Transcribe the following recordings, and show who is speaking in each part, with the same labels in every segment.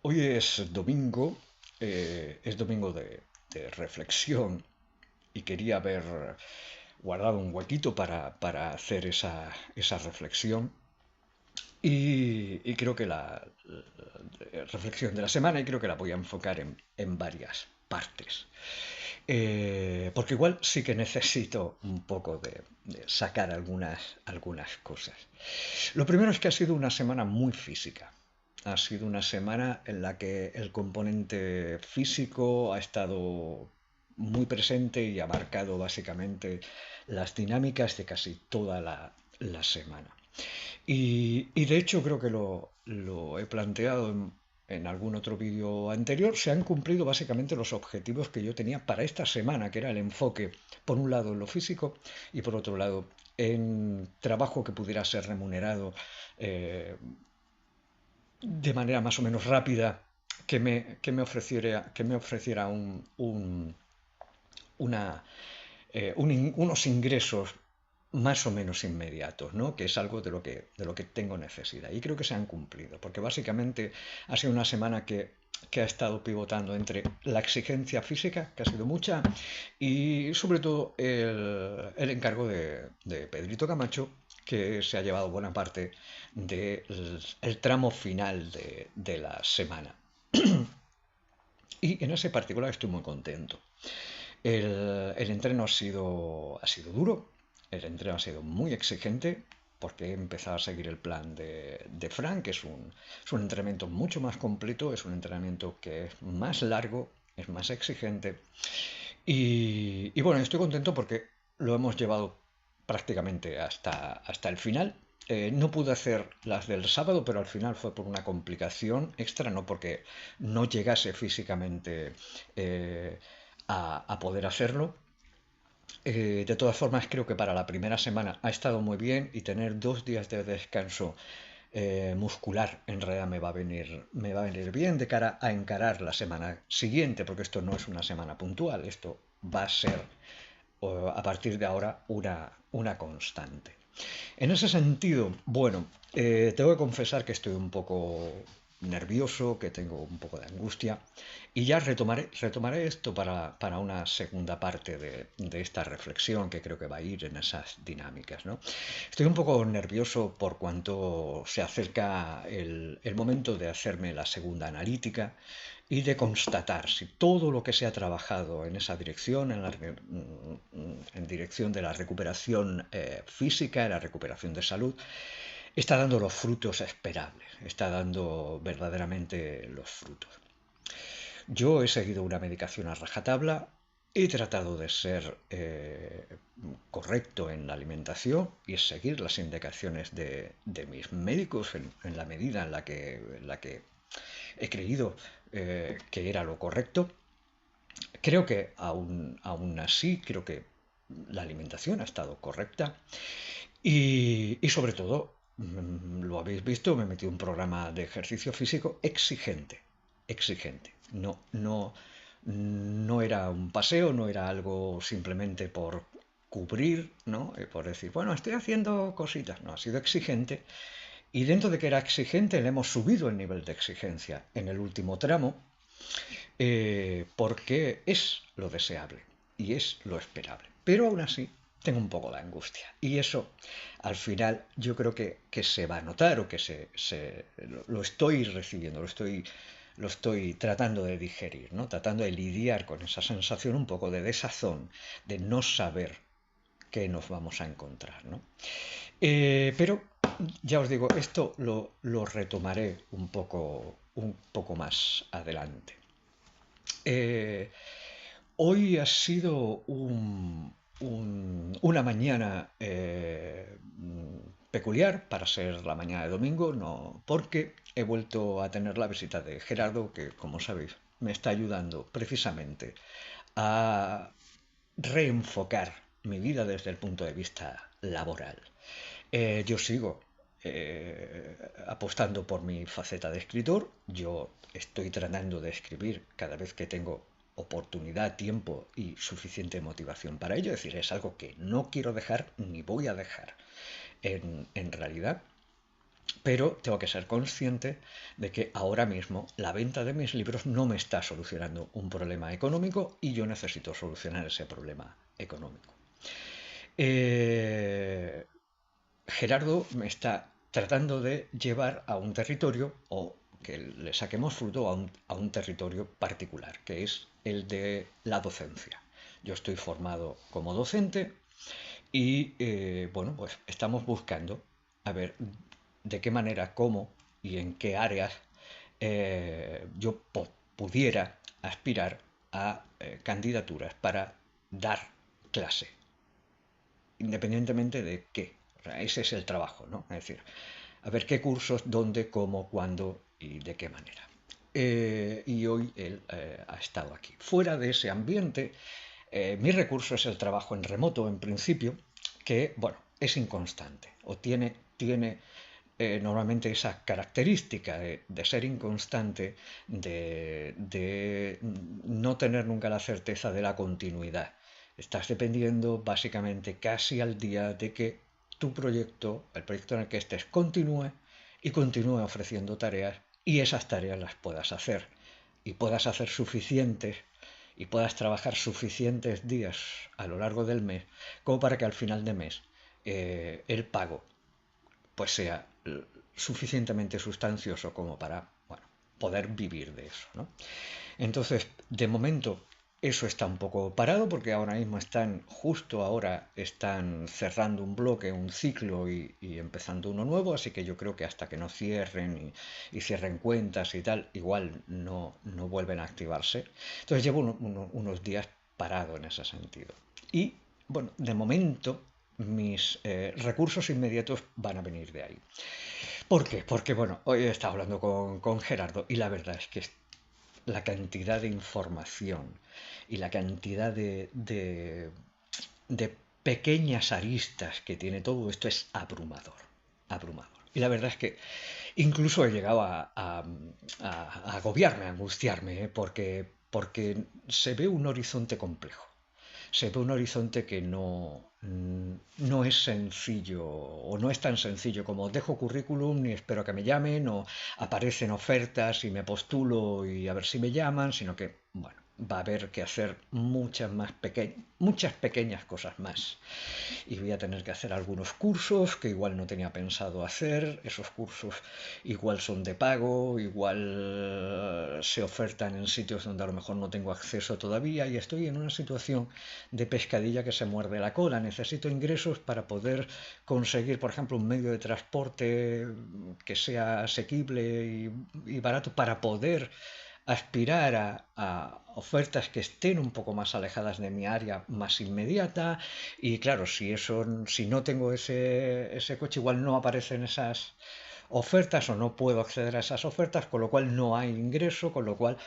Speaker 1: Hoy es domingo de reflexión y quería haber guardado un huequito para hacer esa reflexión y creo que la reflexión de la semana y creo que la voy a enfocar en varias partes. Porque igual sí que necesito un poco de sacar algunas cosas. Lo primero es que ha sido una semana muy física. Ha sido una semana en la que el componente físico ha estado muy presente y ha marcado básicamente las dinámicas de casi toda la semana. Y de hecho creo que lo he planteado en algún otro vídeo anterior. Se han cumplido básicamente los objetivos que yo tenía para esta semana, que era el enfoque, por un lado, en lo físico y por otro lado, en trabajo que pudiera ser remunerado eh, de manera más o menos rápida, que me ofreciera una, unos ingresos más o menos inmediatos, ¿no? Que es algo de lo que tengo necesidad. Y creo que se han cumplido, porque básicamente ha sido una semana que ha estado pivotando entre la exigencia física, que ha sido mucha, y sobre todo el encargo de Pedrito Camacho, que se ha llevado buena parte del tramo final de la semana. Y en ese particular estoy muy contento. El entreno ha sido duro, el entreno ha sido muy exigente, porque he empezado a seguir el plan de Frank, que es un entrenamiento mucho más completo, es un entrenamiento que es más largo, es más exigente. Y bueno, estoy contento porque lo hemos llevado prácticamente hasta el final. No pude hacer las del sábado, pero al final fue por una complicación extra, no porque no llegase físicamente eh, a poder hacerlo. De todas formas, creo que para la primera semana ha estado muy bien y tener 2 días de descanso muscular en realidad me va a venir bien de cara a encarar la semana siguiente, porque esto no es una semana puntual, esto va a ser a partir de ahora una constante. En ese sentido, bueno, tengo que confesar que estoy un poco nervioso, que tengo un poco de angustia, y ya retomaré esto para una segunda parte de esta reflexión que creo que va a ir en esas dinámicas, ¿no? Estoy un poco nervioso por cuanto se acerca el momento de hacerme la segunda analítica y de constatar si todo lo que se ha trabajado en esa dirección, en dirección de la recuperación física, de la recuperación de salud, está dando los frutos esperables, está dando verdaderamente los frutos. Yo he seguido una medicación a rajatabla, he tratado de ser correcto en la alimentación y seguir las indicaciones de mis médicos en la medida en la que he creído que era lo correcto. Creo que aún así, creo que la alimentación ha estado correcta y sobre todo, lo habéis visto, me he metido un programa de ejercicio físico exigente, exigente. No era un paseo, no era algo simplemente por cubrir, ¿no? Por decir, bueno, estoy haciendo cositas. No, ha sido exigente y dentro de que era exigente le hemos subido el nivel de exigencia en el último tramo porque es lo deseable y es lo esperable. Pero aún así tengo un poco de angustia. Y eso al final yo creo que se va a notar o que lo estoy recibiendo, lo estoy tratando de digerir, ¿no? Tratando de lidiar con esa sensación un poco de desazón, de no saber qué nos vamos a encontrar, ¿no? Pero ya os digo, esto lo retomaré un poco más adelante. Eh, Hoy ha sido una mañana peculiar para ser la mañana de domingo, no, porque he vuelto a tener la visita de Gerardo, que como sabéis me está ayudando precisamente a reenfocar mi vida desde el punto de vista laboral. Yo sigo apostando por mi faceta de escritor. Yo estoy tratando de escribir cada vez que tengo oportunidad, tiempo y suficiente motivación para ello. Es decir, es algo que no quiero dejar ni voy a dejar en realidad. pero tengo que ser consciente de que ahora mismo la venta de mis libros no me está solucionando un problema económico y yo necesito solucionar ese problema económico. Eh, Gerardo me está tratando de llevar a un territorio o que le saquemos fruto a un territorio particular, que es el de la docencia. Yo estoy formado como docente y bueno, pues estamos buscando a ver de qué manera, cómo y en qué áreas yo pudiera aspirar a candidaturas para dar clase, independientemente de qué. O sea, ese es el trabajo, ¿no? Es decir, a ver qué cursos, dónde, cómo, cuándo y de qué manera. Y hoy él ha estado aquí. Fuera de ese ambiente, mi recurso es el trabajo en remoto, en principio, que, bueno, es inconstante o tiene normalmente esa característica de ser inconstante, de no tener nunca la certeza de la continuidad. Estás dependiendo básicamente casi al día de que tu proyecto, el proyecto en el que estés, continúe ofreciendo tareas y esas tareas las puedas hacer y puedas hacer suficientes y puedas trabajar suficientes días a lo largo del mes como para que al final de mes el pago pues sea suficientemente sustancioso como para, bueno, poder vivir de eso, ¿no? Entonces, de momento, eso está un poco parado porque ahora mismo justo ahora están cerrando un bloque, un ciclo y empezando uno nuevo, así que yo creo que hasta que no cierren y cierren cuentas y tal, igual no vuelven a activarse. Entonces llevo unos días parado en ese sentido. Y bueno, de momento mis recursos inmediatos van a venir de ahí. ¿Por qué? Porque, bueno, hoy he estado hablando con Gerardo y la verdad es que la cantidad de información y la cantidad de pequeñas aristas que tiene todo esto es abrumador, abrumador. Y la verdad es que incluso he llegado a agobiarme, a angustiarme, porque se ve un horizonte complejo. Se ve un horizonte que no es sencillo o no es tan sencillo como dejo currículum y espero que me llamen o aparecen ofertas y me postulo y a ver si me llaman, sino que, bueno, va a haber que hacer muchas pequeñas cosas más y voy a tener que hacer algunos cursos que igual no tenía pensado hacer. Esos cursos igual son de pago, igual se ofertan en sitios donde a lo mejor no tengo acceso todavía y estoy en una situación de pescadilla que se muerde la cola. Necesito ingresos para poder conseguir, por ejemplo, un medio de transporte que sea asequible y barato para poder aspirar a ofertas que estén un poco más alejadas de mi área más inmediata y claro, si no tengo ese coche igual no aparecen esas ofertas o no puedo acceder a esas ofertas, con lo cual no hay ingreso, con lo cual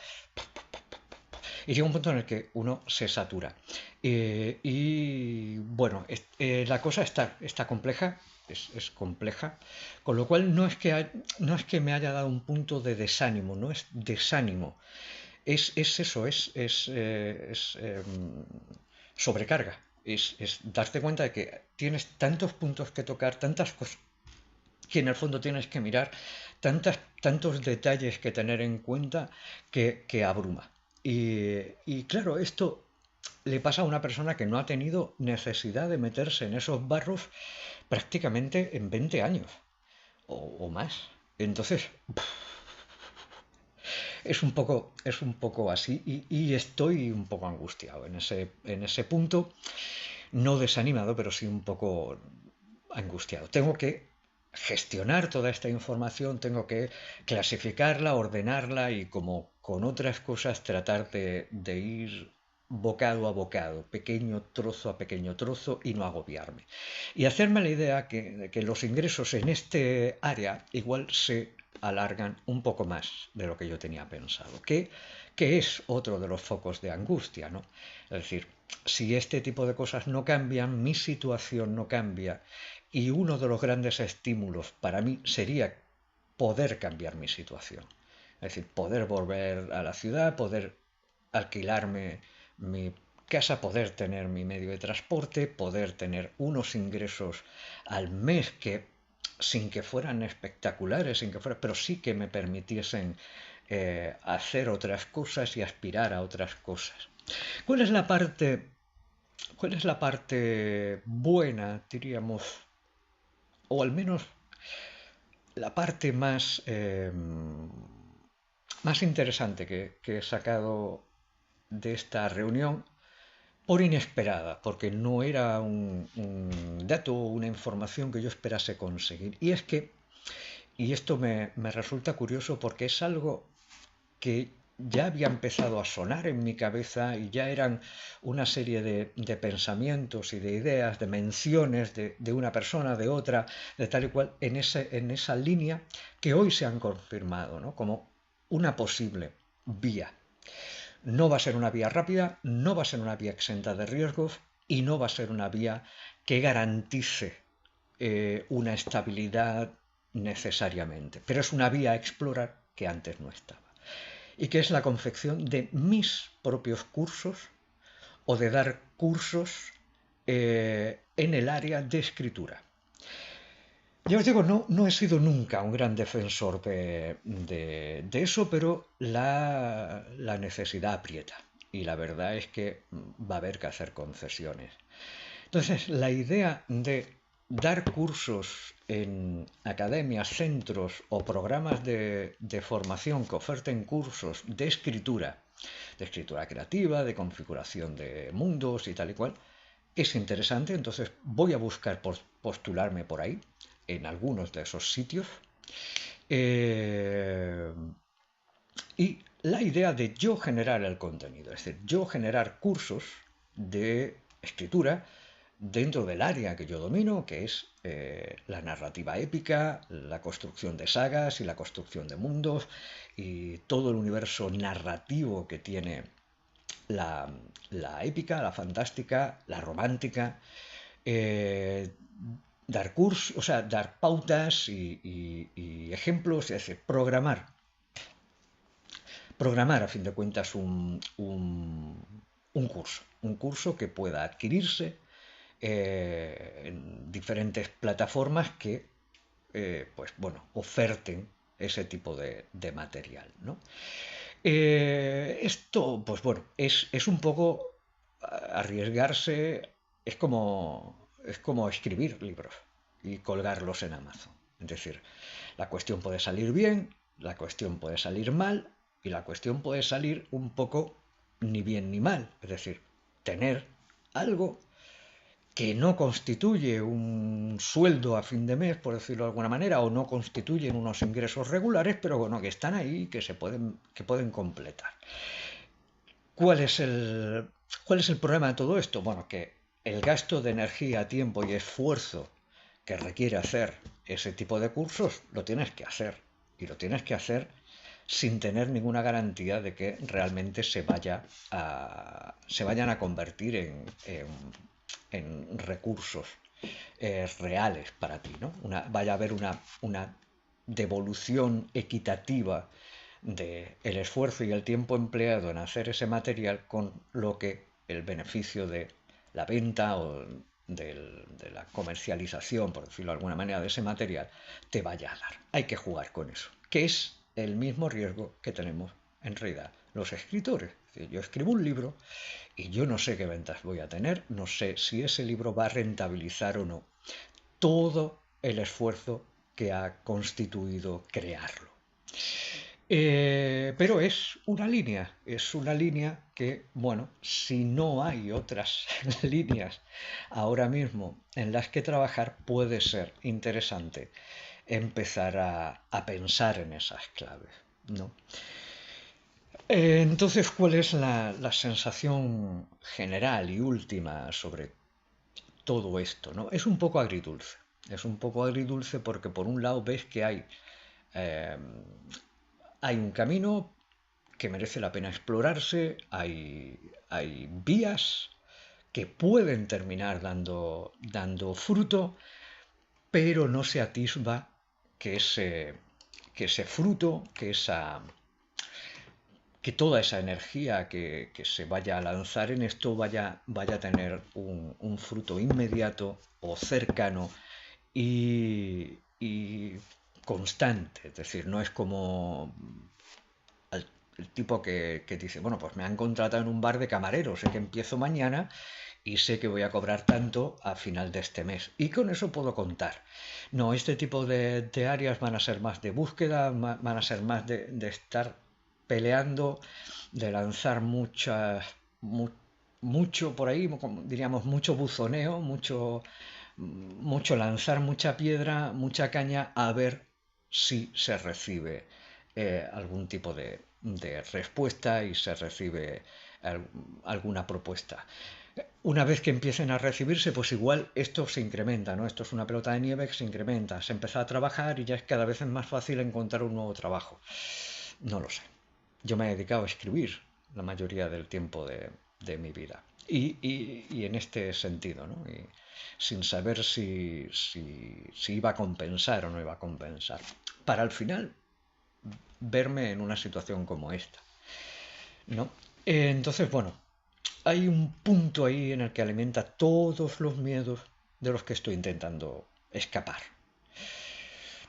Speaker 1: y llega un punto en el que uno se satura. Y bueno, la cosa está compleja, es compleja, con lo cual no es que me haya dado un punto de desánimo, no es desánimo, es eso, sobrecarga. Es darte cuenta de que tienes tantos puntos que tocar, tantas cosas que en el fondo tienes que mirar, tantos detalles que tener en cuenta que abruma. Y claro, esto le pasa a una persona que no ha tenido necesidad de meterse en esos barros prácticamente en 20 años o más. Entonces, es un poco así y estoy un poco angustiado en ese punto, no desanimado, pero sí un poco angustiado. Tengo que gestionar toda esta información, tengo que clasificarla, ordenarla y como con otras cosas tratar de ir bocado a bocado, pequeño trozo a pequeño trozo y no agobiarme. Y hacerme la idea de que los ingresos en este área igual se alargan un poco más de lo que yo tenía pensado, que es otro de los focos de angustia, ¿no? Es decir, si este tipo de cosas no cambian, mi situación no cambia y uno de los grandes estímulos para mí sería poder cambiar mi situación. Es decir, poder volver a la ciudad, poder alquilarme mi casa, poder tener mi medio de transporte, poder tener unos ingresos al mes que sin que fueran espectaculares, sin que fueran, pero sí que me permitiesen hacer otras cosas y aspirar a otras cosas. ¿Cuál es la parte, cuál es la parte buena, diríamos, o al menos la parte más interesante que he sacado de esta reunión por inesperada, porque no era un dato o una información que yo esperase conseguir? Y es que, y esto me resulta curioso porque es algo que ya había empezado a sonar en mi cabeza y ya eran una serie de pensamientos y de ideas, de menciones de una persona, de otra, de tal y cual, en esa línea que hoy se han confirmado, ¿no? Como una posible vía. No va a ser una vía rápida, no va a ser una vía exenta de riesgos y no va a ser una vía que garantice una estabilidad necesariamente, pero es una vía a explorar que antes no estaba y que es la confección de mis propios cursos o de dar cursos en el área de escritura. Ya os digo, no he sido nunca un gran defensor de eso, pero la necesidad aprieta. Y la verdad es que va a haber que hacer concesiones. Entonces, la idea de dar cursos en academias, centros o programas de formación que oferten cursos de escritura creativa, de configuración de mundos y tal y cual, es interesante. Entonces voy a buscar postularme por ahí, en algunos de esos sitios. Eh, y la idea de yo generar el contenido, es decir, yo generar cursos de escritura dentro del área que yo domino, que es la narrativa épica, la construcción de sagas y la construcción de mundos y todo el universo narrativo que tiene la, la épica, la fantástica, la romántica, eh, dar cursos, o sea, dar pautas y ejemplos, es decir, programar a fin de cuentas un curso que pueda adquirirse en diferentes plataformas que, pues bueno, oferten ese tipo de material, ¿no? Esto, pues bueno, es un poco arriesgarse, es como escribir libros y colgarlos en Amazon. Es decir, la cuestión puede salir bien, la cuestión puede salir mal y la cuestión puede salir un poco ni bien ni mal. Es decir, tener algo que no constituye un sueldo a fin de mes, por decirlo de alguna manera, o no constituyen unos ingresos regulares, pero bueno, que están ahí y que pueden completar. ¿Cuál es cuál es el problema de todo esto? Bueno, que el gasto de energía, tiempo y esfuerzo que requiere hacer ese tipo de cursos, lo tienes que hacer. Y lo tienes que hacer sin tener ninguna garantía de que realmente se vayan a convertir en recursos reales para ti, ¿no? Vaya a haber una devolución equitativa del esfuerzo y el tiempo empleado en hacer ese material con lo que el beneficio de la venta o de la comercialización, por decirlo de alguna manera, de ese material, te vaya a dar. Hay que jugar con eso, que es el mismo riesgo que tenemos en realidad los escritores. Yo escribo un libro y yo no sé qué ventas voy a tener, no sé si ese libro va a rentabilizar o no todo el esfuerzo que ha constituido crearlo. Pero es una línea que, bueno, si no hay otras líneas ahora mismo en las que trabajar, puede ser interesante empezar a pensar en esas claves, ¿no? Entonces, ¿cuál es la sensación general y última sobre todo esto, ¿no? Es un poco agridulce. Es un poco agridulce porque por un lado ves que eh, hay un camino que merece la pena explorarse, hay vías que pueden terminar dando fruto, pero no se atisba que ese fruto, que toda esa energía que se vaya a lanzar en esto vaya a tener un fruto inmediato o cercano y constante. Es decir, no es como el tipo que dice, bueno, pues me han contratado en un bar de camarero, sé que empiezo mañana y sé que voy a cobrar tanto a final de este mes. Y con eso puedo contar. No, este tipo de áreas van a ser más de búsqueda, van a ser más de estar peleando, de lanzar mucho por ahí, diríamos, mucho buzoneo, mucho lanzar mucha piedra, mucha caña, a ver si se recibe algún tipo de respuesta y se recibe alguna propuesta. Una vez que empiecen a recibirse, pues igual esto se incrementa, ¿no? Esto es una pelota de nieve que se incrementa, se empieza a trabajar y ya es cada vez más fácil encontrar un nuevo trabajo. No lo sé. Yo me he dedicado a escribir la mayoría del tiempo de mi vida. Y en este sentido, ¿no? Y sin saber si iba a compensar o no iba a compensar. Para al final verme en una situación como esta, ¿no? Entonces, bueno, hay un punto ahí en el que alimenta todos los miedos de los que estoy intentando escapar.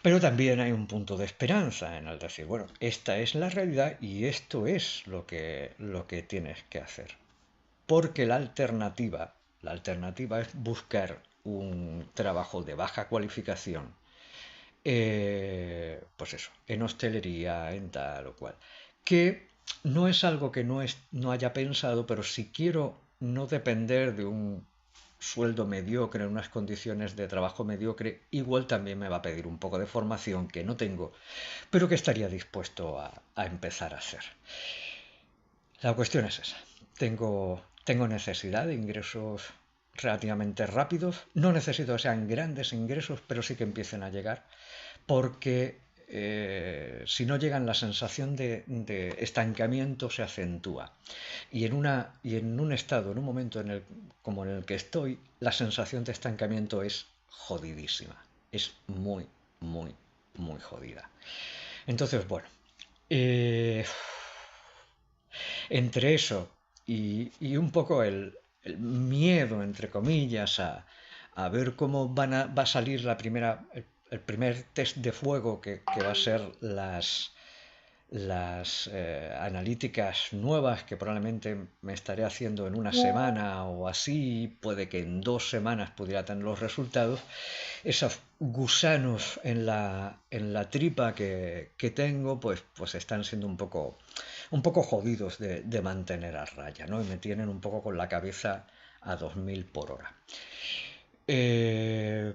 Speaker 1: Pero también hay un punto de esperanza en el decir, bueno, esta es la realidad y esto es lo que tienes que hacer. Porque la alternativa es buscar un trabajo de baja cualificación, pues eso, en hostelería, en tal o cual, que no es algo que no haya pensado, pero si quiero no depender de un sueldo mediocre, en unas condiciones de trabajo mediocre, igual también me va a pedir un poco de formación que no tengo, pero que estaría dispuesto a empezar a hacer. La cuestión es esa. Tengo necesidad de ingresos relativamente rápidos. No necesito que sean grandes ingresos, pero sí que empiecen a llegar, porque si no llegan, la sensación de estancamiento se acentúa. Y en un estado, en un momento como en el que estoy, la sensación de estancamiento es jodidísima. Es muy, muy, muy jodida. Entonces, bueno, eh, entre eso y un poco el miedo, entre comillas, a ver cómo va a salir el primer test de fuego que va a ser las analíticas nuevas que probablemente me estaré haciendo en una semana o así, puede que en 2 semanas pudiera tener los resultados, esos gusanos en la tripa que tengo, pues están siendo un poco jodidos de mantener a raya, ¿no? Y me tienen un poco con la cabeza a 2000 por hora. Eh,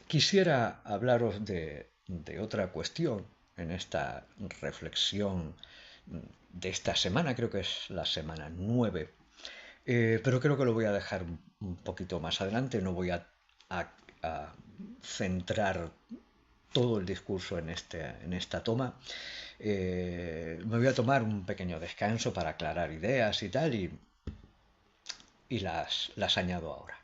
Speaker 1: Quisiera hablaros de otra cuestión en esta reflexión de esta semana, creo que es la semana 9, pero creo que lo voy a dejar un poquito más adelante, no voy a centrar todo el discurso en esta toma. Me voy a tomar un pequeño descanso para aclarar ideas y tal, y las añado ahora.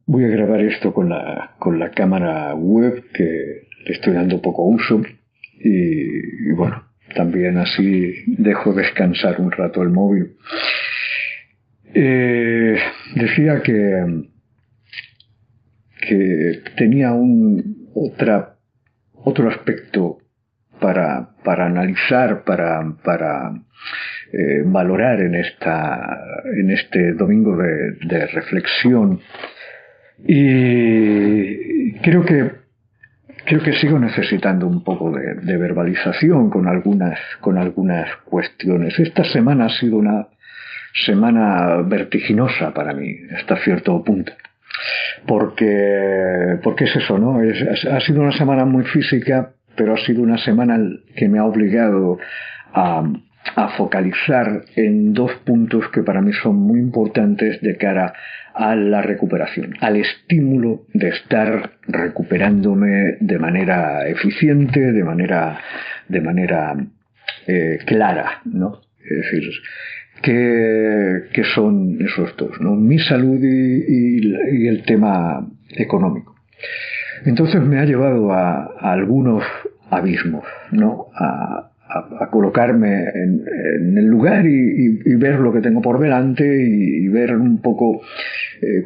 Speaker 1: Voy a grabar esto con la cámara web que le estoy dando poco uso y bueno, también así dejo descansar un rato el móvil. Decía que tenía otro aspecto para analizar, para valorar en este domingo de reflexión. Y creo que sigo necesitando un poco de verbalización con algunas cuestiones. Esta semana ha sido una semana vertiginosa para mí, hasta cierto punto. Porque es eso, ¿no? Ha sido una semana muy física, pero ha sido una semana que me ha obligado a, a focalizar en dos puntos que para mí son muy importantes de cara a la recuperación, al estímulo de estar recuperándome de manera eficiente, de manera clara, ¿no? Es decir, que son esos dos, ¿no? Mi salud y el tema económico. Entonces me ha llevado a algunos abismos, ¿no? A
Speaker 2: a colocarme en el lugar y ver lo que tengo por delante y ver un poco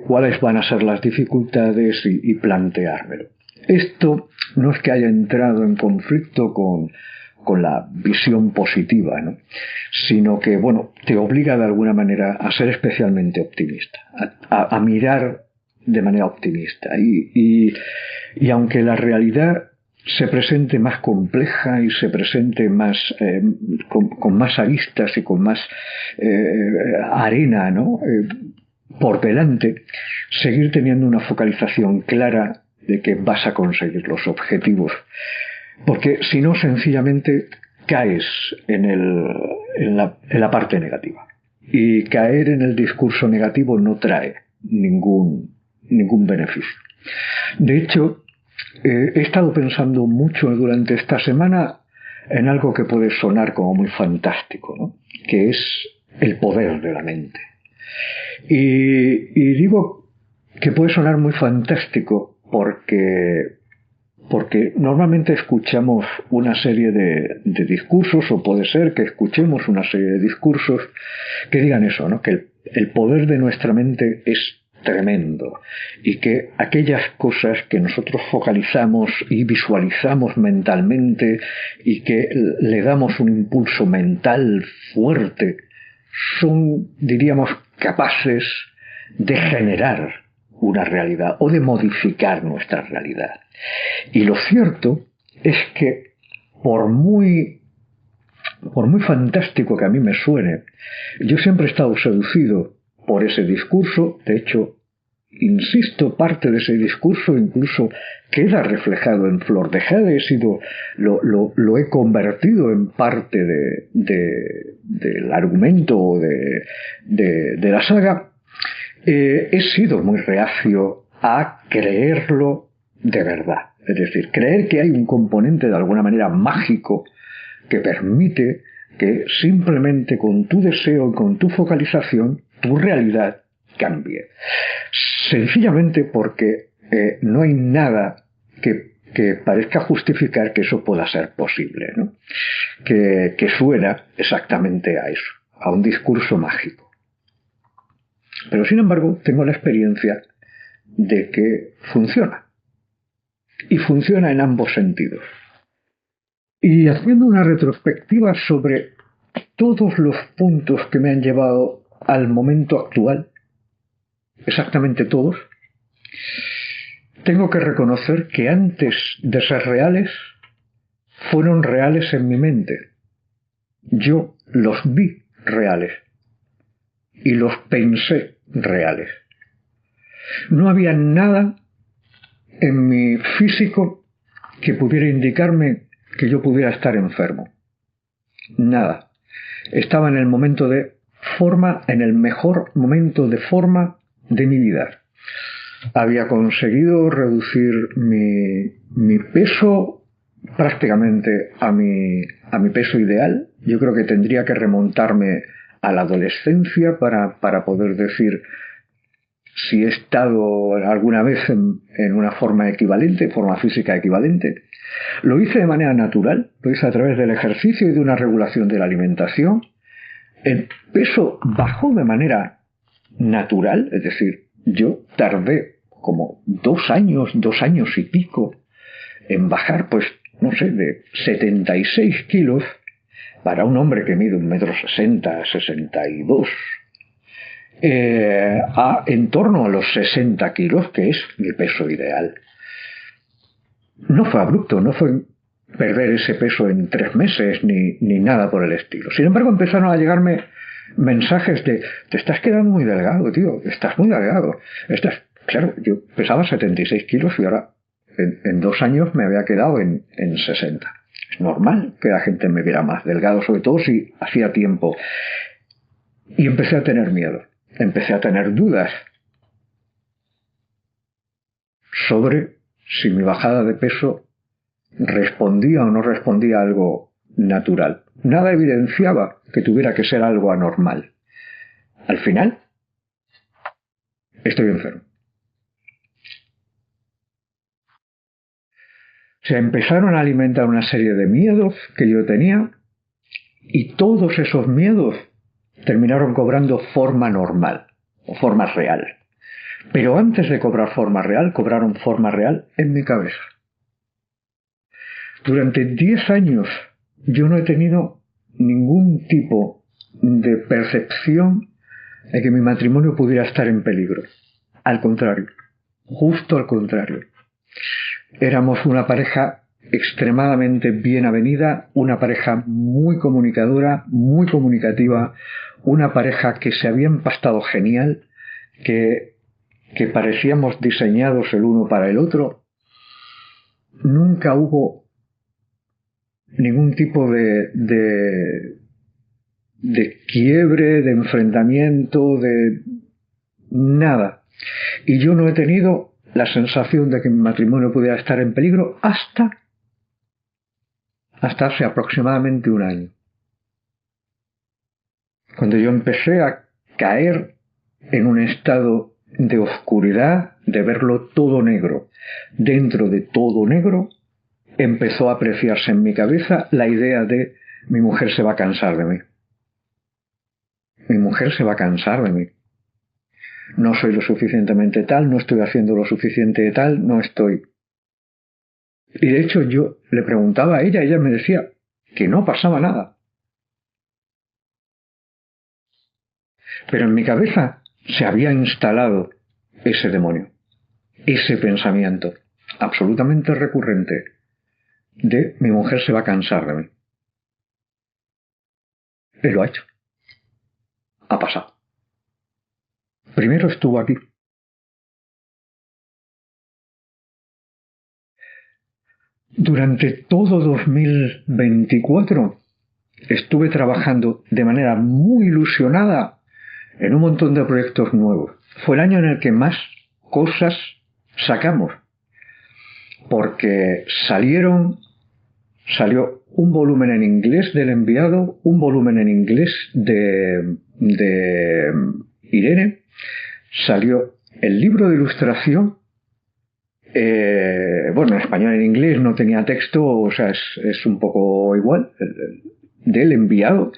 Speaker 2: cuáles van a ser las dificultades y planteármelo. Esto no es que haya entrado en conflicto con la visión positiva, ¿no? Sino que, bueno, te obliga de alguna manera a ser especialmente optimista, a mirar de manera optimista. Y aunque la realidad se presente más compleja y se presente más con más aristas y con más arena, ¿no? Por delante, seguir teniendo una focalización clara de que vas a conseguir los objetivos, porque si no, sencillamente caes en la parte negativa, y caer en el discurso negativo no trae ningún beneficio. De hecho, he estado pensando mucho durante esta semana en algo que puede sonar como muy fantástico, ¿no? Que es el poder de la mente. Y digo que puede sonar muy fantástico porque normalmente escuchamos una serie de discursos, o puede ser que escuchemos una serie de discursos que digan eso, ¿no? Que el poder de nuestra mente es tremendo y que aquellas cosas que nosotros focalizamos y visualizamos mentalmente y que le damos un impulso mental fuerte son, diríamos, capaces de generar una realidad o de modificar nuestra realidad. Y lo cierto es que por muy fantástico que a mí me suene, yo siempre he estado seducido por ese discurso. De hecho, insisto, parte de ese discurso incluso queda reflejado en Flor de Jade. Lo he convertido en parte del argumento o de la saga. He sido muy reacio a creerlo de verdad. Es decir, creer que hay un componente de alguna manera mágico que permite que simplemente con tu deseo y con tu focalización tu realidad cambie. Sencillamente porque no hay nada que parezca justificar que eso pueda ser posible, ¿no? Que suena exactamente a eso, a un discurso mágico. Pero sin embargo tengo la experiencia de que funciona. Y funciona en ambos sentidos. Y haciendo una retrospectiva sobre todos los puntos que me han llevado al momento actual, exactamente todos, tengo que reconocer que antes de ser reales, fueron reales en mi mente. Yo los vi reales y los pensé reales. No había nada en mi físico que pudiera indicarme que yo pudiera estar enfermo. Nada. Estaba en el momento de forma, en el mejor momento de forma de mi vida. Había conseguido reducir mi peso prácticamente a mi peso ideal. Yo creo que tendría que remontarme a la adolescencia para poder decir si he estado alguna vez en una forma equivalente, forma física equivalente. Lo hice de manera natural, lo hice a través del ejercicio y de una regulación de la alimentación. El peso bajó de manera natural, es decir, yo tardé como 2 años y pico en bajar, pues, no sé, de 76 kilos para un hombre que mide 1,60 m, 62, a en torno a los 60 kilos, que es mi peso ideal. No fue abrupto, no fue perder ese peso en 3 meses ni nada por el estilo. Sin embargo, empezaron a llegarme mensajes de: te estás quedando muy delgado, tío, estás muy delgado. Claro, yo pesaba 76 kilos y ahora en 2 años me había quedado en 60. Es normal que la gente me viera más delgado, sobre todo si hacía tiempo. Y empecé a tener miedo, empecé a tener dudas sobre si mi bajada de peso respondía o no respondía a algo natural. Nada evidenciaba que tuviera que ser algo anormal. Al final, estoy enfermo. Se empezaron a alimentar una serie de miedos que yo tenía, Y todos esos miedos terminaron cobrando forma normal, o forma real. Pero antes de cobrar forma real, cobraron forma real en mi cabeza. Durante 10 años yo no he tenido ningún tipo de percepción de que mi matrimonio pudiera estar en peligro. Al contrario, justo al contrario. Éramos una pareja extremadamente bien avenida, una pareja muy comunicadora, muy comunicativa, una pareja que se había empastado genial, que parecíamos diseñados el uno para el otro. Nunca hubo ningún tipo de quiebre, de enfrentamiento, de nada. Y yo no he tenido la sensación de que mi matrimonio pudiera estar en peligro hasta hace aproximadamente un año. Cuando yo empecé a caer en un estado de oscuridad, de verlo todo negro. Dentro de todo negro, empezó a apreciarse en mi cabeza la idea de mi mujer se va a cansar de mí. Mi mujer se va a cansar de mí. No soy lo suficientemente tal, no estoy haciendo lo suficiente tal, no estoy. Y de hecho yo le preguntaba a ella me decía que no pasaba nada. Pero en mi cabeza se había instalado ese demonio, ese pensamiento absolutamente recurrente de mi mujer se va a cansar de mí. Y lo ha hecho. Ha pasado. Primero estuvo aquí. Durante todo 2024 estuve trabajando de manera muy ilusionada en un montón de proyectos nuevos. Fue el año en el que más cosas sacamos, porque salió un volumen en inglés del enviado, un volumen en inglés de Irene, salió el libro de ilustración, bueno, en español y en inglés no tenía texto, o sea, es un poco igual, del enviado,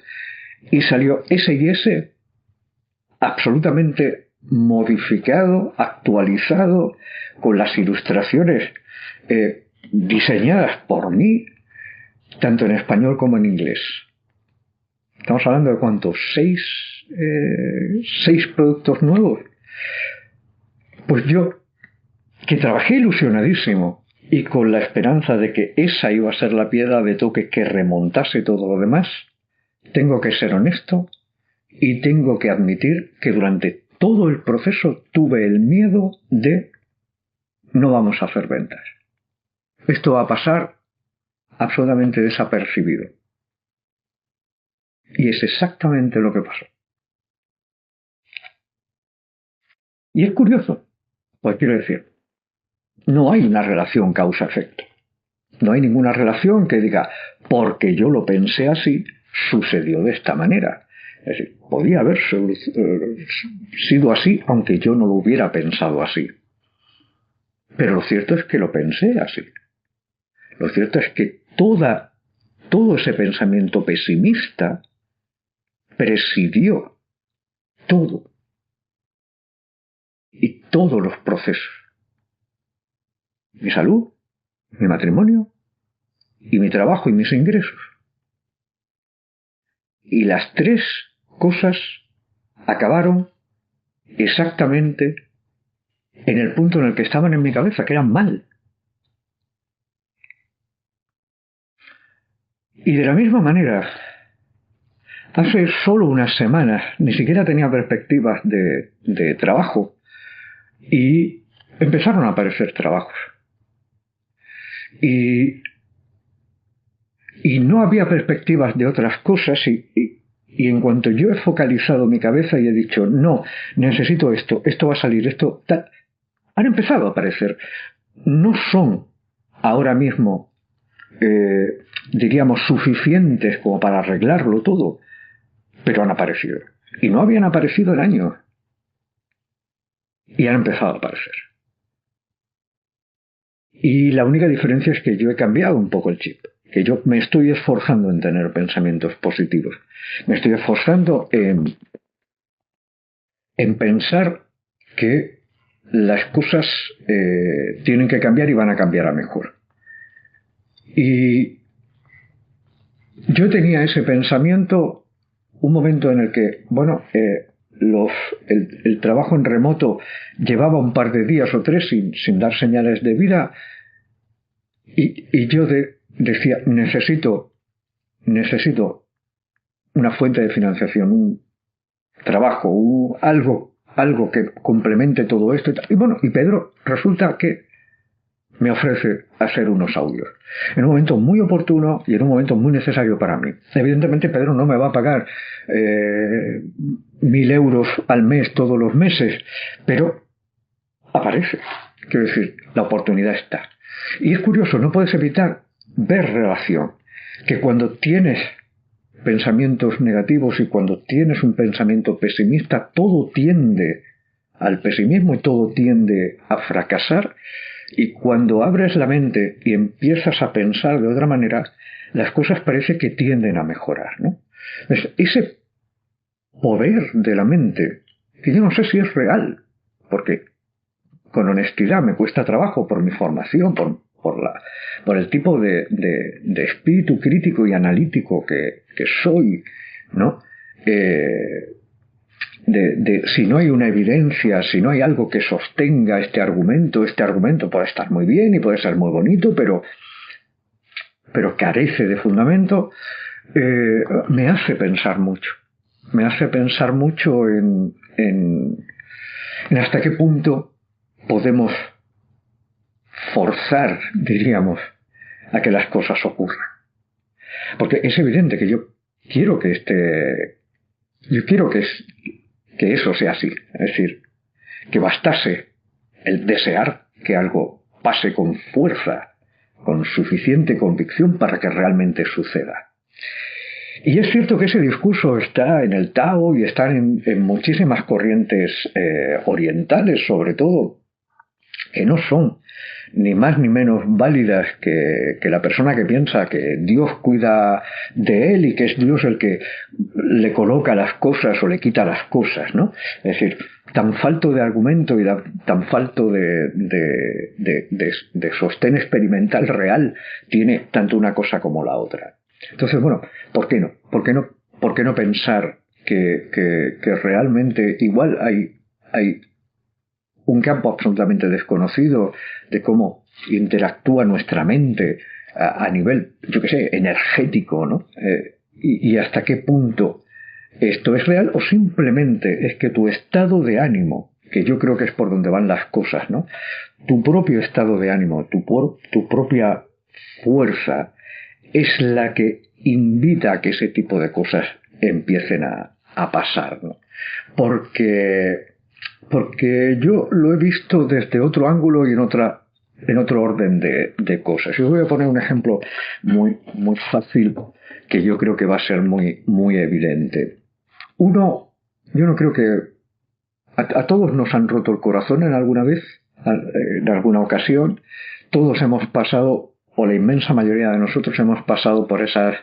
Speaker 2: y salió S&S absolutamente modificado, actualizado, con las ilustraciones diseñadas por mí, tanto en español como en inglés. Estamos hablando de ¿cuántos? ¿Seis productos nuevos? Pues yo, que trabajé ilusionadísimo y con la esperanza de que esa iba a ser la piedra de toque que remontase todo lo demás, tengo que ser honesto y tengo que admitir que durante todo el proceso tuve el miedo de no vamos a hacer ventas. Esto va a pasar absolutamente desapercibido. Y es exactamente lo que pasó. Y es curioso, pues quiero decir, no hay una relación causa-efecto. No hay ninguna relación que diga, porque yo lo pensé así, sucedió de esta manera. Es decir, podía haber sido así, aunque yo no lo hubiera pensado así. Pero lo cierto es que lo pensé así. Lo cierto es que todo ese pensamiento pesimista presidió todo y todos los procesos. Mi salud, mi matrimonio y mi trabajo y mis ingresos. Y las tres cosas acabaron exactamente en el punto en el que estaban en mi cabeza, que eran mal. Y de la misma manera, hace solo unas semanas ni siquiera tenía perspectivas de trabajo y empezaron a aparecer trabajos. Y no había perspectivas de otras cosas y en cuanto yo he focalizado mi cabeza y he dicho, no, necesito esto va a salir, esto tal, han empezado a aparecer. No son ahora mismo, diríamos, suficientes como para arreglarlo todo, pero han aparecido. Y no habían aparecido en años. Y han empezado a aparecer. Y la única diferencia es que yo he cambiado un poco el chip. que yo me estoy esforzando en tener pensamientos positivos. Me estoy esforzando en pensar que las cosas tienen que cambiar y van a cambiar a mejor. Y yo tenía ese pensamiento un momento en el que, bueno, el trabajo en remoto llevaba un par de días o tres sin dar señales de vida, y yo decía, necesito una fuente de financiación, un trabajo, algo que complemente todo esto. Y bueno, y Pedro resulta que me ofrece hacer unos audios en un momento muy oportuno y en un momento muy necesario para mí. Evidentemente Pedro no me va a pagar 1.000 euros al mes todos los meses, pero aparece. Quiero decir, la oportunidad está. Y es curioso, no puedes evitar ver relación, que cuando tienes pensamientos negativos y cuando tienes un pensamiento pesimista, todo tiende al pesimismo y todo tiende a fracasar. Y cuando abres la mente y empiezas a pensar de otra manera, las cosas parece que tienden a mejorar, ¿no? Ese poder de la mente, que yo no sé si es real, porque con honestidad me cuesta trabajo por mi formación, por el tipo de espíritu crítico y analítico que soy, ¿no? Si no hay una evidencia, si no hay algo que sostenga este argumento puede estar muy bien y puede ser muy bonito, pero carece de fundamento. Me hace pensar mucho. Me hace pensar mucho en hasta qué punto podemos forzar, diríamos, a que las cosas ocurran. Porque es evidente que yo quiero que eso sea así. Es decir, que bastase el desear que algo pase con fuerza, con suficiente convicción para que realmente suceda. Y es cierto que ese discurso está en el Tao y está en muchísimas corrientes orientales, sobre todo, que no son ni más ni menos válidas que la persona que piensa que Dios cuida de él y que es Dios el que le coloca las cosas o le quita las cosas, ¿no? Es decir, tan falto de argumento y tan falto de sostén experimental real tiene tanto una cosa como la otra. Entonces, bueno, ¿por qué no? ¿Por qué no pensar que realmente igual hay un campo absolutamente desconocido de cómo interactúa nuestra mente a nivel, yo qué sé, energético, ¿no? Y hasta qué punto esto es real o simplemente es que tu estado de ánimo, que yo creo que es por donde van las cosas, ¿no? Tu propio estado de ánimo, tu propia fuerza es la que invita a que ese tipo de cosas empiecen a pasar, ¿no? Porque yo lo he visto desde otro ángulo y en otro orden de cosas. Y os voy a poner un ejemplo muy, muy fácil que yo creo que va a ser muy, muy evidente. Yo no creo que a todos nos han roto el corazón en alguna vez, en alguna ocasión. Todos hemos pasado, o la inmensa mayoría de nosotros hemos pasado por esas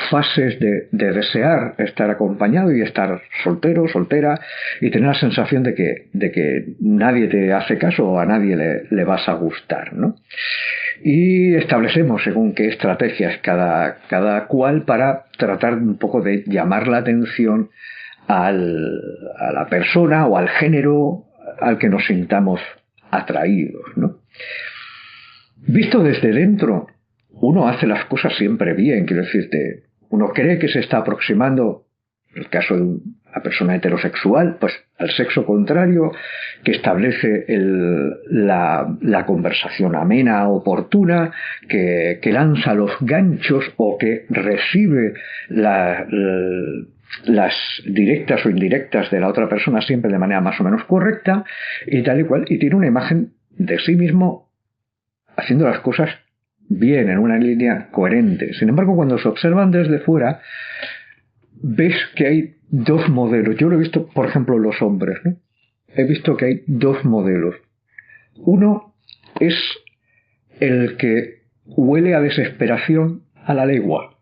Speaker 2: fases de desear estar acompañado y estar soltero, soltera, y tener la sensación de que nadie te hace caso o a nadie le vas a gustar, ¿no? Y establecemos según qué estrategias cada cual para tratar un poco de llamar la atención a la persona o al género al que nos sintamos atraídos, ¿no? Visto desde dentro, uno hace las cosas siempre bien, quiero decirte, uno cree que se está aproximando, en el caso de una persona heterosexual, pues al sexo contrario, que establece la conversación amena, oportuna, que lanza los ganchos o que recibe las directas o indirectas de la otra persona siempre de manera más o menos correcta y tal y cual, y tiene una imagen de sí mismo haciendo las cosas bien, en una línea coherente. Sin embargo, cuando se observan desde fuera, ves que hay dos modelos. Yo lo he visto, por ejemplo, en los hombres, ¿no? He visto que hay dos modelos. Uno es el que huele a desesperación a la legua.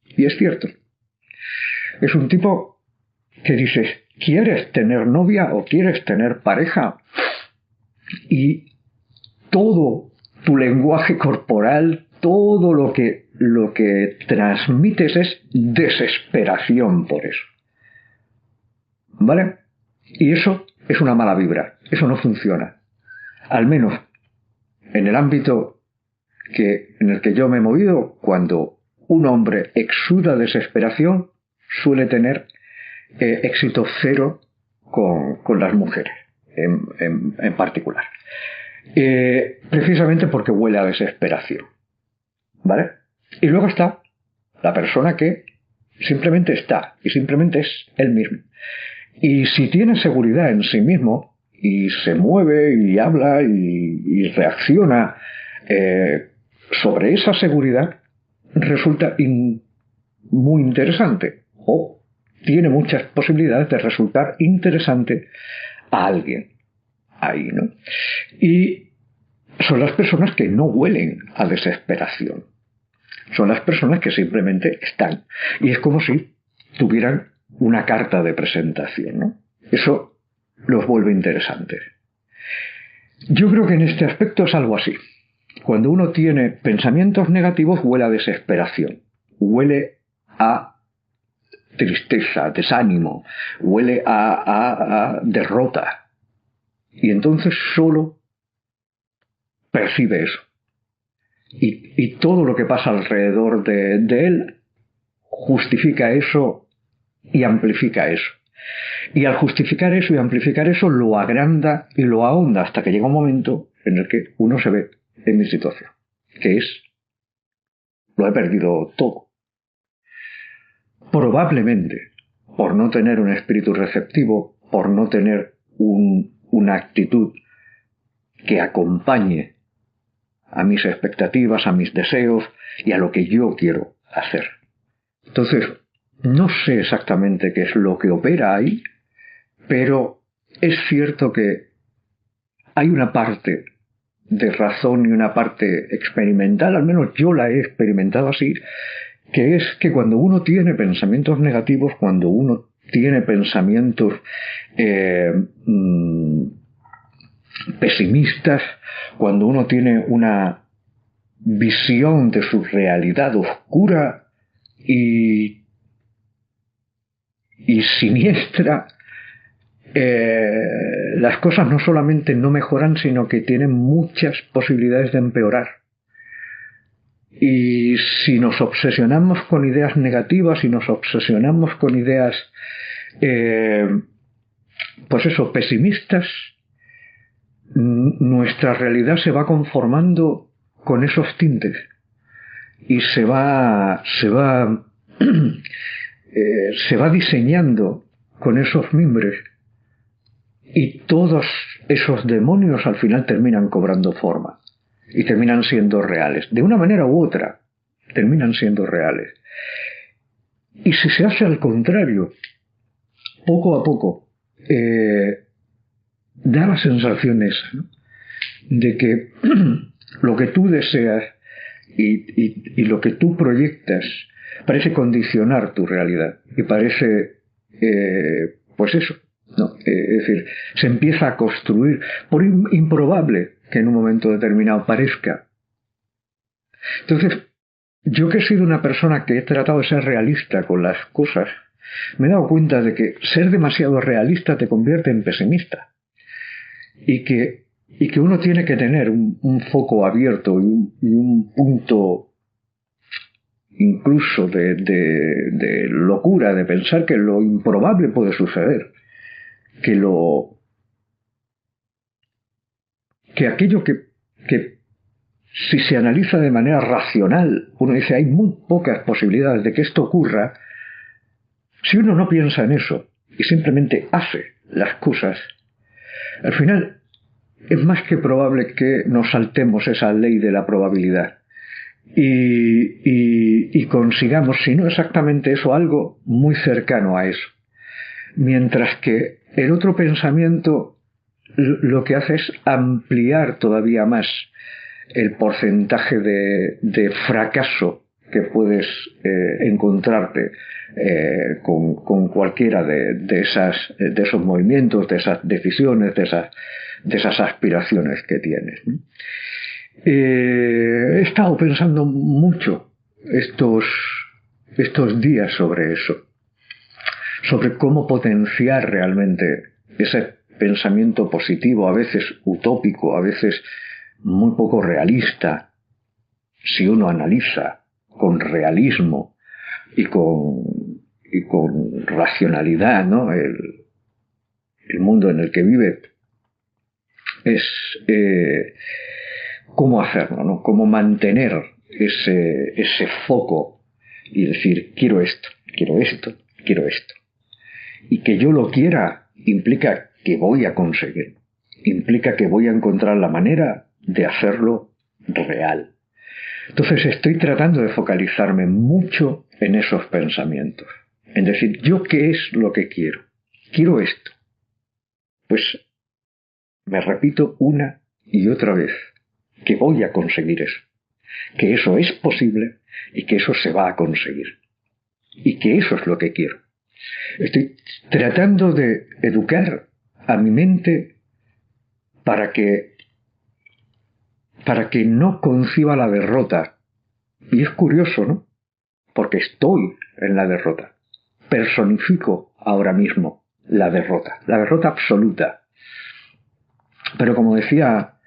Speaker 2: Y es cierto. Es un tipo que dices, ¿quieres tener novia o quieres tener pareja? Y todo tu lenguaje corporal, todo lo que transmites es desesperación por eso. ¿Vale? Y eso es una mala vibra, eso no funciona. Al menos en el ámbito en el que yo me he movido, cuando un hombre exuda desesperación, suele tener éxito cero con las mujeres en particular. Precisamente porque huele a desesperación. ¿Vale? Y luego está la persona que simplemente está y simplemente es él mismo. Y si tiene seguridad en sí mismo y se mueve y habla y reacciona sobre esa seguridad, resulta muy interesante o tiene muchas posibilidades de resultar interesante a alguien ahí, ¿no? Y son las personas que no huelen a desesperación. Son las personas que simplemente están. Y es como si tuvieran una carta de presentación, ¿no? Eso los vuelve interesantes. Yo creo que en este aspecto es algo así. Cuando uno tiene pensamientos negativos, huele a desesperación, huele a tristeza, desánimo, huele a derrota. Y entonces solo percibe eso. Y todo lo que pasa alrededor de él justifica eso y amplifica eso. Y al justificar eso y amplificar eso, lo agranda y lo ahonda hasta que llega un momento en el que uno se ve en mi situación, que es, lo he perdido todo. Probablemente por no tener un espíritu receptivo, por no tener una actitud que acompañe a mis expectativas, a mis deseos y a lo que yo quiero hacer. Entonces, no sé exactamente qué es lo que opera ahí, pero es cierto que hay una parte de razón y una parte experimental, al menos yo la he experimentado así, que es que cuando uno tiene pensamientos negativos, cuando uno tiene pensamientos pesimistas, cuando uno tiene una visión de su realidad oscura y siniestra, las cosas no solamente no mejoran, sino que tienen muchas posibilidades de empeorar. Y si nos obsesionamos con ideas negativas, si nos obsesionamos con ideas pues eso, pesimistas, nuestra realidad se va conformando con esos tintes y se va diseñando con esos mimbres, y todos esos demonios al final terminan cobrando forma y terminan siendo reales, de una manera u otra terminan siendo reales. Y si se hace al contrario, poco a poco da la sensación esa, ¿no?, de que lo que tú deseas y lo que tú proyectas parece condicionar tu realidad y parece pues eso, ¿no? Es decir, se empieza a construir, por improbable que en un momento determinado parezca. Entonces, yo que he sido una persona que he tratado de ser realista con las cosas, me he dado cuenta de que ser demasiado realista te convierte en pesimista y que uno tiene que tener un foco abierto y un punto incluso de locura, de pensar que lo improbable puede suceder, que aquello que si se analiza de manera racional, uno dice hay muy pocas posibilidades de que esto ocurra. Si uno no piensa en eso y simplemente hace las cosas, al final es más que probable que nos saltemos esa ley de la probabilidad y consigamos, si no exactamente eso, algo muy cercano a eso. Mientras que el otro pensamiento lo que hace es ampliar todavía más el porcentaje de fracaso que puedes encontrarte con cualquiera de esos movimientos, de esas decisiones, de esas aspiraciones que tienes, ¿no? He estado pensando mucho estos días sobre eso, sobre cómo potenciar realmente ese pensamiento positivo, a veces utópico, a veces muy poco realista, si uno analiza con realismo y con racionalidad, ¿no? El mundo en el que vive, es cómo hacerlo, ¿no? Cómo mantener ese foco y decir, quiero esto, quiero esto, quiero esto. Y que yo lo quiera implica que voy a conseguir, implica que voy a encontrar la manera de hacerlo real. Entonces estoy tratando de focalizarme mucho en esos pensamientos, en decir, ¿yo qué es lo que quiero? Quiero esto. Pues me repito una y otra vez que voy a conseguir eso, que eso es posible y que eso se va a conseguir y que eso es lo que quiero. Estoy tratando de educar a mi mente para que no conciba la derrota. Y es curioso, ¿no? Porque estoy en la derrota. Personifico ahora mismo la derrota absoluta. Pero como decía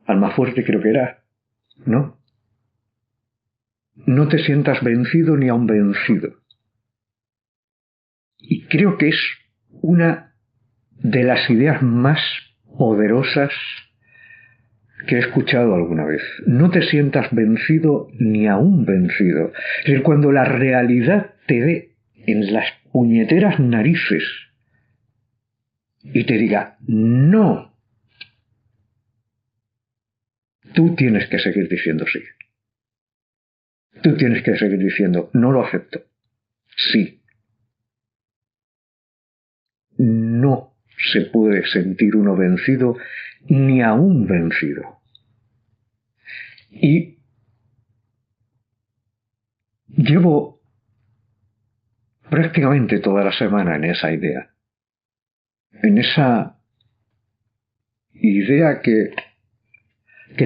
Speaker 2: Almafuerte, creo que era, ¿no? No te sientas vencido ni aun vencido. Y creo que es una de las ideas más poderosas que he escuchado alguna vez. No te sientas vencido ni aún vencido. Es decir, cuando la realidad te dé en las puñeteras narices y te diga, no, tú tienes que seguir diciendo sí. Tú tienes que seguir diciendo, no lo acepto. Sí. No se puede sentir uno vencido ni aún vencido. Y llevo prácticamente toda la semana en esa idea. En esa idea que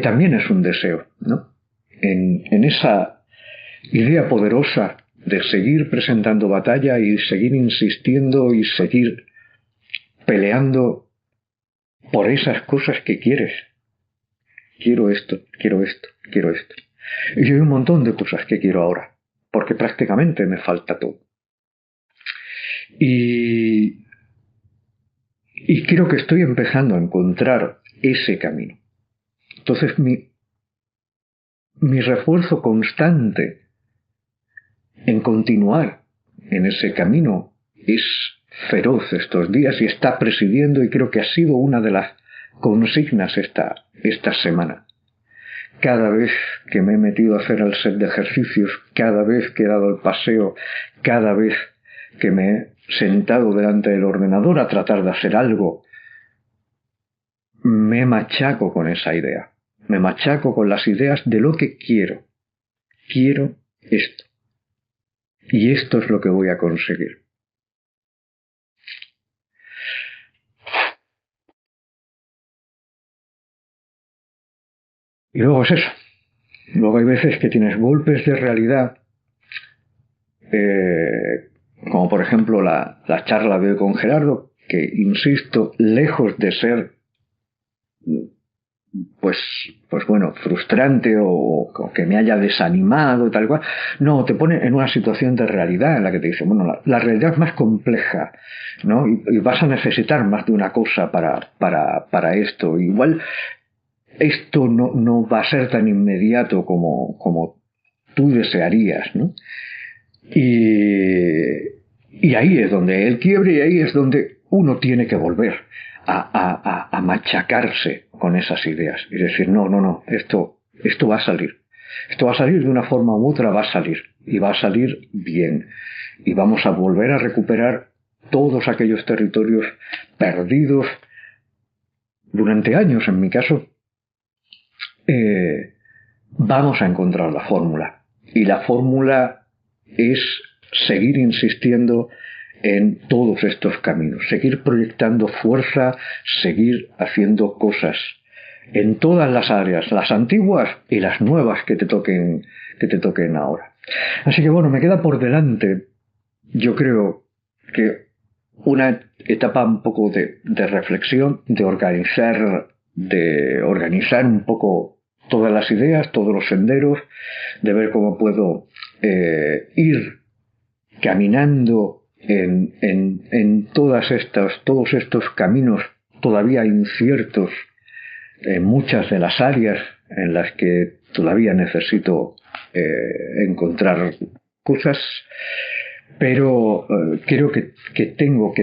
Speaker 2: también es un deseo, ¿no? En esa idea poderosa de seguir presentando batalla y seguir insistiendo y seguir peleando por esas cosas que quieres. Quiero esto, quiero esto, quiero esto. Y hay un montón de cosas que quiero ahora, porque prácticamente me falta todo. Y creo que estoy empezando a encontrar ese camino. Entonces mi refuerzo constante en continuar en ese camino es feroz estos días y está presidiendo, y creo que ha sido una de las consignas esta semana. Cada vez que me he metido a hacer el set de ejercicios, cada vez que he dado el paseo, cada vez que me he sentado delante del ordenador a tratar de hacer algo, me machaco con esa idea. Me machaco con las ideas de lo que quiero. Quiero esto. Y esto es lo que voy a conseguir. Y luego es eso. Luego hay veces que tienes golpes de realidad, como por ejemplo la charla de hoy con Gerardo, que, insisto, lejos de ser pues bueno, frustrante o que me haya desanimado y tal cual, no, te pone en una situación de realidad en la que te dice, bueno, la realidad es más compleja, ¿no? Y vas a necesitar más de una cosa para esto. Igual esto no va a ser tan inmediato como tú desearías, ¿no? Y ahí es donde el quiebre, y ahí es donde uno tiene que volver a machacarse con esas ideas y decir, no, esto va a salir. Esto va a salir de una forma u otra, va a salir. Y va a salir bien. Y vamos a volver a recuperar todos aquellos territorios perdidos durante años, en mi caso, vamos a encontrar la fórmula. Y la fórmula es seguir insistiendo en todos estos caminos, seguir proyectando fuerza, seguir haciendo cosas en todas las áreas, las antiguas y las nuevas que te toquen ahora. Así que bueno, me queda por delante, yo creo que una etapa un poco de reflexión, de organizar un poco todas las ideas, todos los senderos, de ver cómo puedo ir caminando en todos estos caminos todavía inciertos, en muchas de las áreas en las que todavía necesito encontrar cosas, pero creo que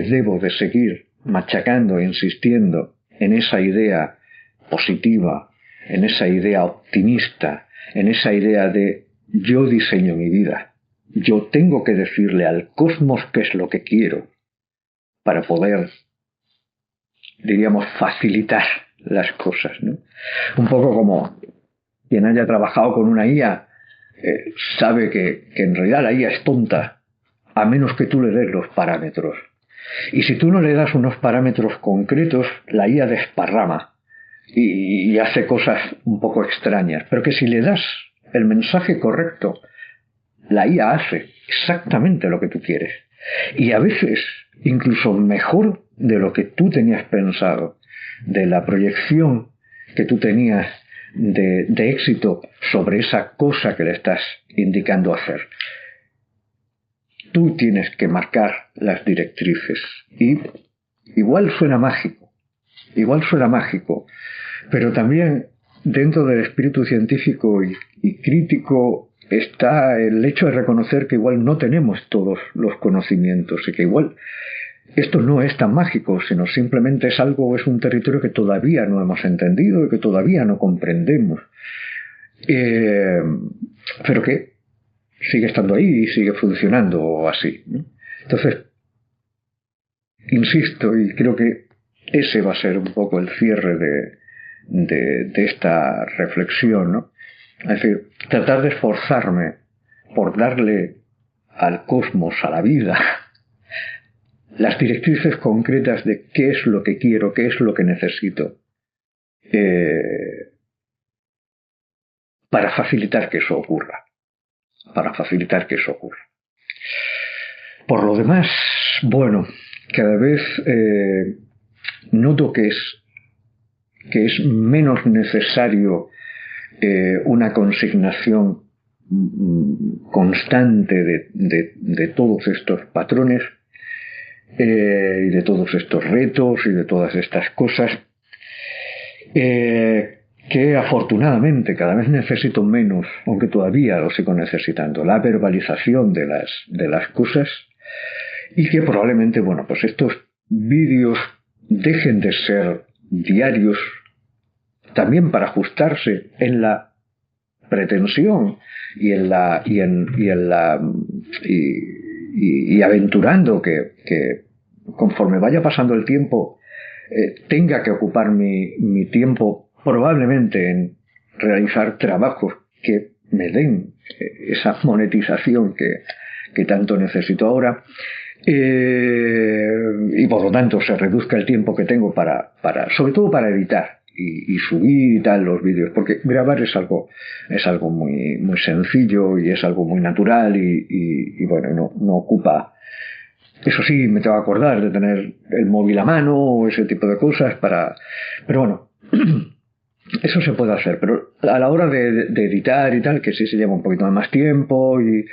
Speaker 2: debo de seguir machacando e insistiendo en esa idea positiva, en esa idea optimista, en esa idea de yo diseño mi vida. Yo tengo que decirle al cosmos qué es lo que quiero para poder, diríamos, facilitar las cosas, ¿no? Un poco como quien haya trabajado con una IA sabe que en realidad la IA es tonta, a menos que tú le des los parámetros. Y si tú no le das unos parámetros concretos, la IA desparrama y hace cosas un poco extrañas. Pero que si le das el mensaje correcto, la IA hace exactamente lo que tú quieres. Y a veces incluso mejor de lo que tú tenías pensado, de la proyección que tú tenías de éxito sobre esa cosa que le estás indicando hacer. Tú tienes que marcar las directrices. Y igual suena mágico, pero también dentro del espíritu científico y crítico está el hecho de reconocer que igual no tenemos todos los conocimientos y que igual esto no es tan mágico, sino simplemente es un territorio que todavía no hemos entendido y que todavía no comprendemos. Pero que sigue estando ahí y sigue funcionando así, ¿no? Entonces, insisto, y creo que ese va a ser un poco el cierre de esta reflexión, ¿no? Es decir, tratar de esforzarme por darle al cosmos, a la vida, las directrices concretas de qué es lo que quiero, qué es lo que necesito, para facilitar que eso ocurra. Por lo demás, bueno, cada vez noto que es menos necesario una consignación constante de todos estos patrones y de todos estos retos y de todas estas cosas que afortunadamente cada vez necesito menos, aunque todavía lo sigo necesitando, la verbalización de las cosas, y que probablemente, bueno, pues estos vídeos dejen de ser diarios también para ajustarse en la pretensión y aventurando que conforme vaya pasando el tiempo tenga que ocupar mi tiempo probablemente en realizar trabajos que me den esa monetización que tanto necesito ahora, y por lo tanto se reduzca el tiempo que tengo sobre todo para editar y subir y tal los vídeos, porque grabar es algo muy, muy sencillo y es algo muy natural y bueno, no ocupa. Eso sí, me tengo que acordar de tener el móvil a mano o ese tipo de cosas pero bueno, eso se puede hacer, pero a la hora de editar y tal, que sí se lleva un poquito más tiempo y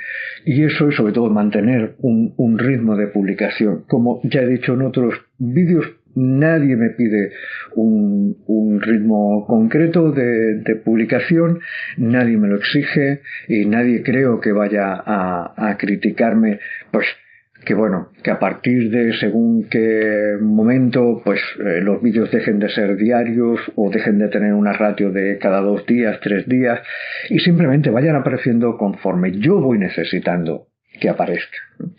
Speaker 2: eso, y sobre todo mantener un ritmo de publicación. Como ya he dicho en otros vídeos, nadie me pide un ritmo concreto de publicación, nadie me lo exige y nadie creo que vaya a criticarme, pues que bueno, que a partir de según qué momento pues los vídeos dejen de ser diarios o dejen de tener una ratio de cada 2 días, 3 días y simplemente vayan apareciendo conforme yo voy necesitando que aparezca, ¿no?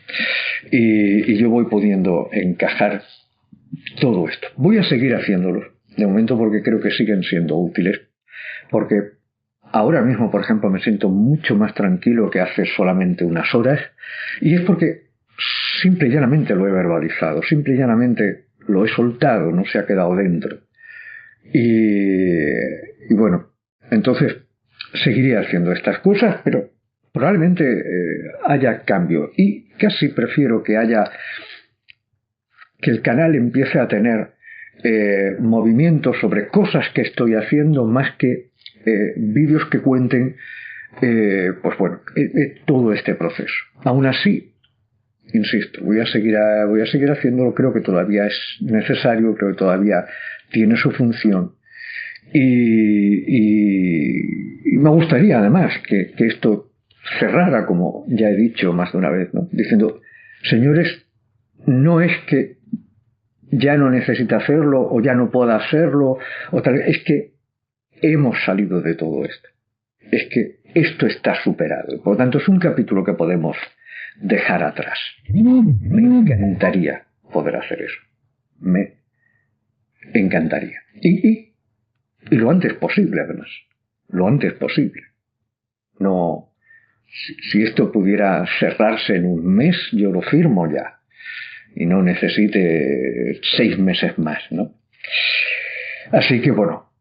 Speaker 2: Y yo voy pudiendo encajar todo esto. Voy a seguir haciéndolo de momento porque creo que siguen siendo útiles, porque ahora mismo, por ejemplo, me siento mucho más tranquilo que hace solamente unas horas, y es porque simple y llanamente lo he verbalizado, simple y llanamente lo he soltado, no se ha quedado dentro. Y bueno, entonces seguiría haciendo estas cosas, pero probablemente haya cambio, y casi prefiero que el canal empiece a tener movimientos sobre cosas que estoy haciendo más que vídeos que cuenten pues bueno, todo este proceso. Aún así, insisto, voy a seguir haciéndolo, creo que todavía es necesario, creo que todavía tiene su función, y me gustaría además que esto cerrara, como ya he dicho más de una vez, ¿no? Diciendo, señores, no es que ya no necesite hacerlo o ya no pueda hacerlo, o tal, es que hemos salido de todo esto. Es que esto está superado. Por lo tanto, es un capítulo que podemos dejar atrás. Me encantaría poder hacer eso. Me encantaría. Y lo antes posible, además. Lo antes posible. No, si esto pudiera cerrarse en un mes, yo lo firmo ya. Y no necesite 6 meses más, ¿no? Así que bueno,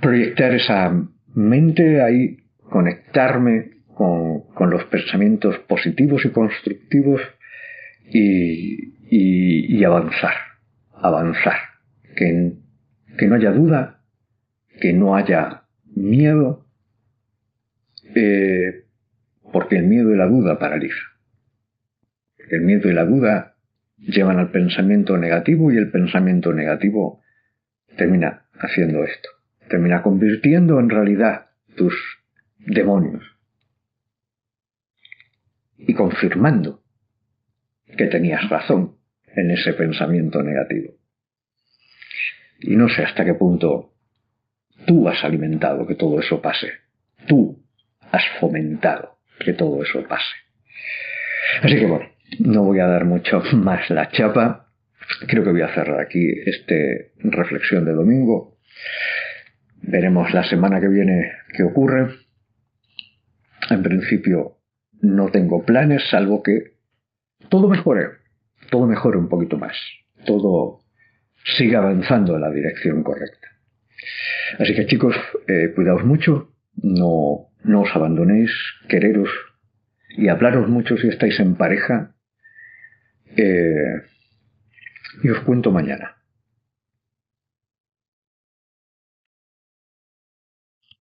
Speaker 2: proyectar esa mente ahí, conectarme con los pensamientos positivos y constructivos, y avanzar, que no haya duda, que no haya miedo, porque el miedo y la duda paraliza. El miedo y la duda llevan al pensamiento negativo, y el pensamiento negativo termina haciendo esto. Termina convirtiendo en realidad tus demonios y confirmando que tenías razón en ese pensamiento negativo. Y no sé hasta qué punto tú has alimentado que todo eso pase. Tú has fomentado que todo eso pase. Así que bueno, no voy a dar mucho más la chapa. Creo que voy a cerrar aquí reflexión de domingo. Veremos la semana que viene qué ocurre. En principio no tengo planes, salvo que todo mejore un poquito más, todo siga avanzando en la dirección correcta. Así que chicos, cuidaos mucho, no os abandonéis, quereros y hablaros mucho si estáis en pareja, y os cuento mañana.